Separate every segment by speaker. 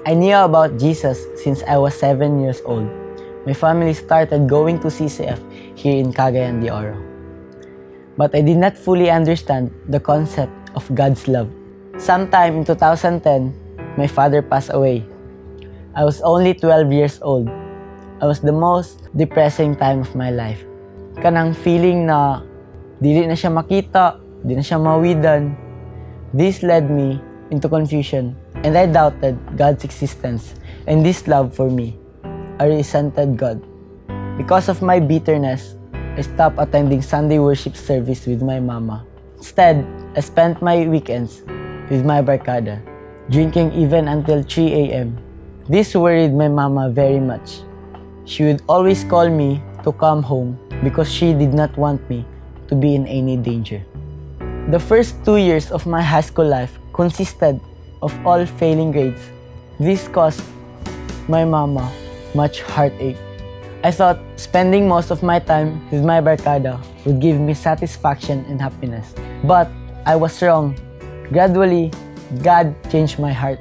Speaker 1: I knew about Jesus since I was 7 years old. My family started going to CCF here in Cagayan de Oro. But I did not fully understand the concept of God's love. Sometime in 2010, my father passed away. I was only 12 years old. I was the most depressing time of my life. Kanang feeling na dili na siya makita, di na siya mawidan. This led me into confusion and I doubted God's existence and this love for me. I resented God. Because of my bitterness, I stopped attending Sunday worship service with my mama. Instead, I spent my weekends with my barkada, drinking even until 3 a.m. This worried my mama very much. She would always call me to come home because she did not want me to be in any danger. The first 2 years of my high school life consisted of all failing grades. This caused my mama much heartache. I thought spending most of my time with my barkada would give me satisfaction and happiness. But I was wrong. Gradually, God changed my heart.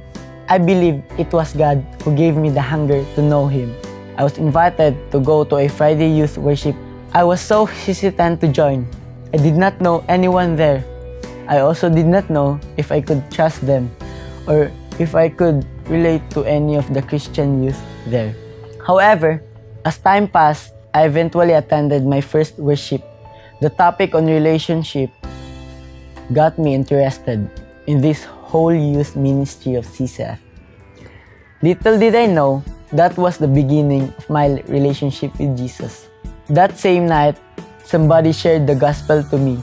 Speaker 1: I believe it was God who gave me the hunger to know Him. I was invited to go to a Friday youth worship. I was so hesitant to join. I did not know anyone there. I also did not know if I could trust them or if I could relate to any of the Christian youth there. However, as time passed, I eventually attended my first worship. The topic on relationship got me interested in this whole youth ministry of CCF. Little did I know that was the beginning of my relationship with Jesus. That same night, somebody shared the gospel to me.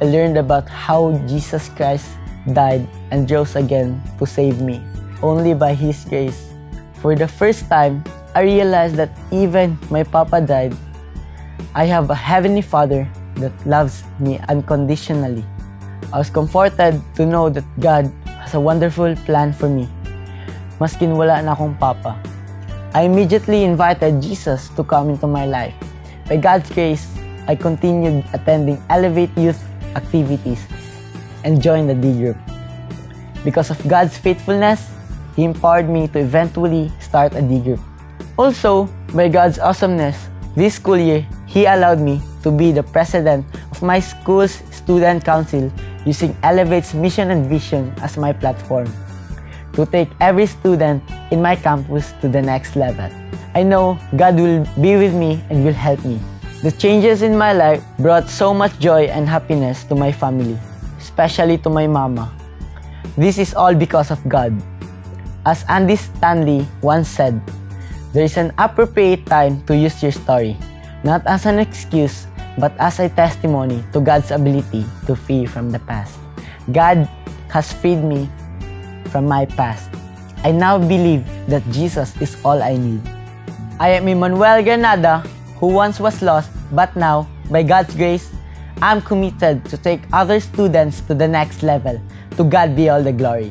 Speaker 1: I learned about how Jesus Christ died and rose again to save me, only by His grace. For the first time, I realized that even my papa died, I have a heavenly Father that loves me unconditionally. I was comforted to know that God has a wonderful plan for me, maskin wala na akong papa. I immediately invited Jesus to come into my life. By God's grace, I continued attending Elevate Youth activities and joined the D group. Because of God's faithfulness, He empowered me to eventually start a D group. Also, by God's awesomeness, this school year, He allowed me to be the president of my school's student council using Elevate's mission and vision as my platform to take every student in my campus to the next level. I know God will be with me and will help me. The changes in my life brought so much joy and happiness to my family, especially to my mama. This is all because of God. As Andy Stanley once said, there is an appropriate time to use your story, not as an excuse, but as a testimony to God's ability to free from the past. God has freed me from my past. I now believe that Jesus is all I need. I am Emmanuel Granada, who once was lost, but now, by God's grace, I'm committed to take other students to the next level. To God be all the glory.